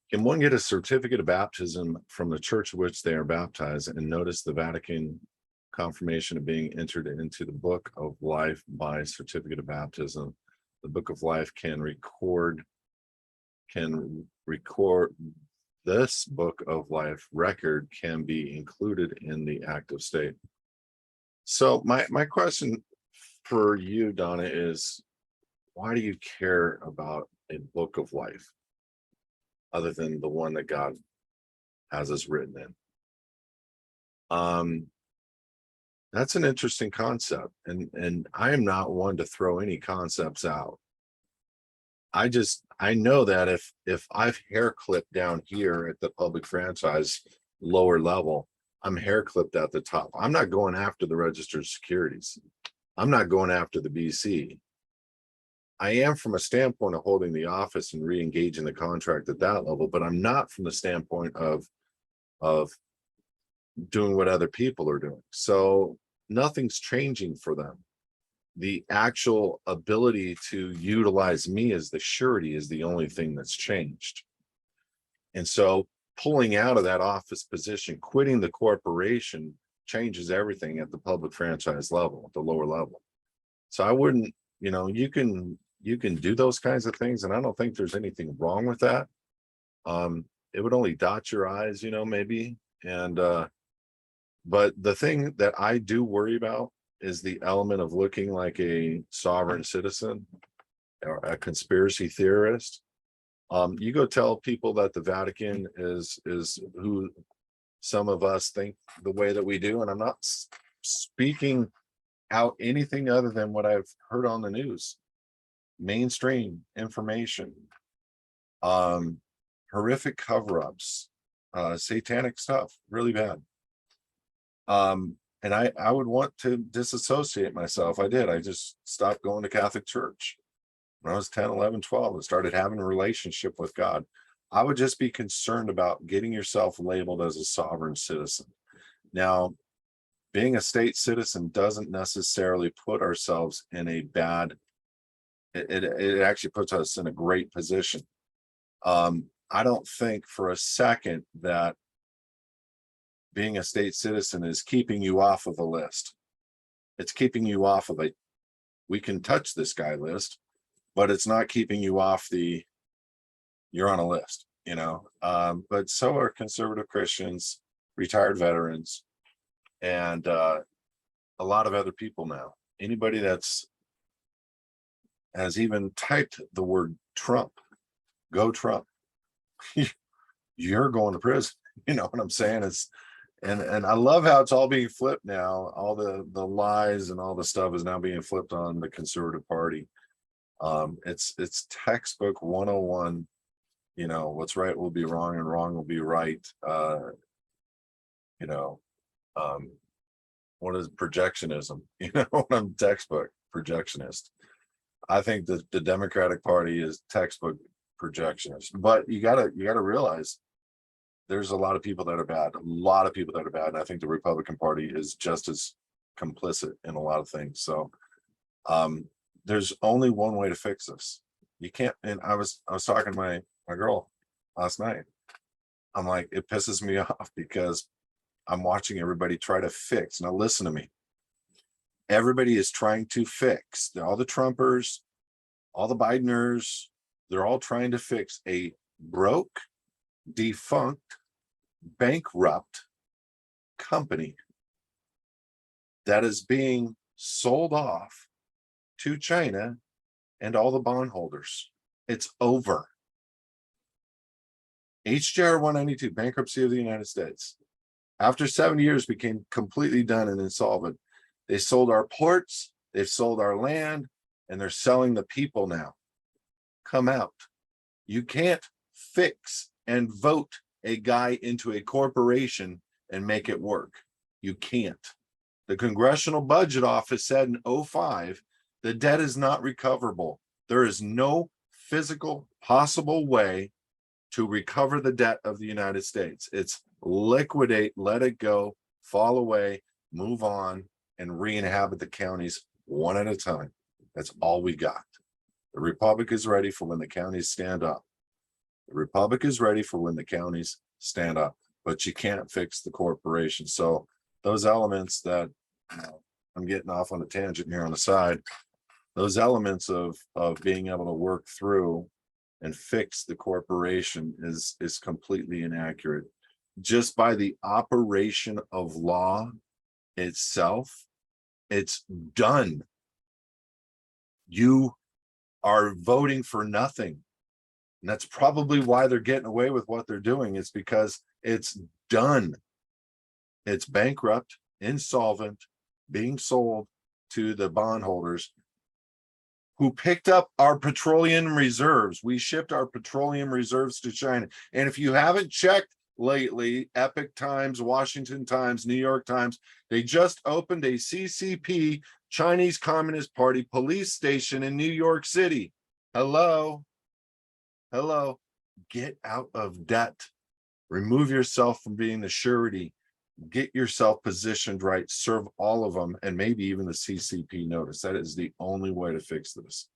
Can one get a certificate of baptism from the church of which they are baptized and notice the Vatican confirmation of being entered into the book of life by certificate of baptism? The book of life can record this book of life record can be included in the active state. So my question for you, Donna, is why do you care about a book of life other than the one that God has us written in? That's an interesting concept, and I am not one to throw any concepts out. I know that if I've hair clipped down here at the public franchise lower level, I'm hair clipped at the top. I'm not going after the registered securities. I'm not going after the BC. I am from a standpoint of holding the office and re-engaging the contract at that level, but I'm not from the standpoint of doing what other people are doing. So nothing's changing for them. The actual ability to utilize me as the surety is the only thing that's changed. And so pulling out of that office position, quitting the corporation, changes everything at the public franchise level, at the lower level. So I wouldn't, you can do those kinds of things, and I don't think there's anything wrong with that. It would only dot your I's, maybe. And but the thing that I do worry about is the element of looking like a sovereign citizen or a conspiracy theorist. You go tell people that the Vatican is who some of us think the way that we do, and I'm not speaking out anything other than what I've heard on the news, mainstream information, horrific cover-ups, satanic stuff, really bad. And I would want to disassociate myself. I did. I just stopped going to Catholic church when I was 10, 11, 12 and started having a relationship with God. I would just be concerned about getting yourself labeled as a sovereign citizen. Now, being a state citizen doesn't necessarily put ourselves in a bad, it actually puts us in a great position. I don't think for a second that being a state citizen is keeping you off of a list. It's keeping you off of we can touch this guy list, but it's not keeping you off you're on a list, but so are conservative Christians, retired veterans, and a lot of other people now. Anybody has even typed the word Trump, go Trump, you're going to prison. You know what I'm saying? And I love how it's all being flipped now. All the lies and all the stuff is now being flipped on the conservative party. It's textbook 101. What's right will be wrong and wrong will be right. What is projectionism? I'm textbook projectionist. I think that the Democratic Party is textbook projectionist, but you gotta realize there's a lot of people that are bad, and I think the Republican Party is just as complicit in a lot of things. So there's only one way to fix this. You can't, and I was talking to my girl last night. I'm like, it pisses me off because I'm watching everybody try to fix. Now listen to me. Everybody is trying to fix. All the Trumpers, all the Bideners, they're all trying to fix a broke, defunct, bankrupt company that is being sold off to China and all the bondholders. It's over. HJR 192, bankruptcy of the United States. After 70 years, became completely done and insolvent. They sold our ports, they've sold our land, and they're selling the people now. Come out. You can't fix and vote a guy into a corporation and make it work. You can't. The Congressional Budget Office said in 2005, the debt is not recoverable. There is no physical possible way to recover the debt of the United States. It's liquidate, let it go, fall away, move on, and re-inhabit the counties one at a time. That's all we got. The Republic is ready for when the counties stand up. The republic is ready for when the counties stand up, but you can't fix the corporation. So those elements that, I'm getting off on a tangent here on the side, those elements of being able to work through and fix the corporation is completely inaccurate. Just by the operation of law itself, it's done. You are voting for nothing. And that's probably why they're getting away with what they're doing. It's because it's done. It's bankrupt, insolvent, being sold to the bondholders who picked up our petroleum reserves. We shipped our petroleum reserves to China. And if you haven't checked lately, Epic Times, Washington Times, New York Times, they just opened a CCP, Chinese Communist Party police station in New York City. Hello. Get out of debt. Remove yourself from being the surety. Get yourself positioned right. Serve all of them, and maybe even the CCP notice. That is the only way to fix this.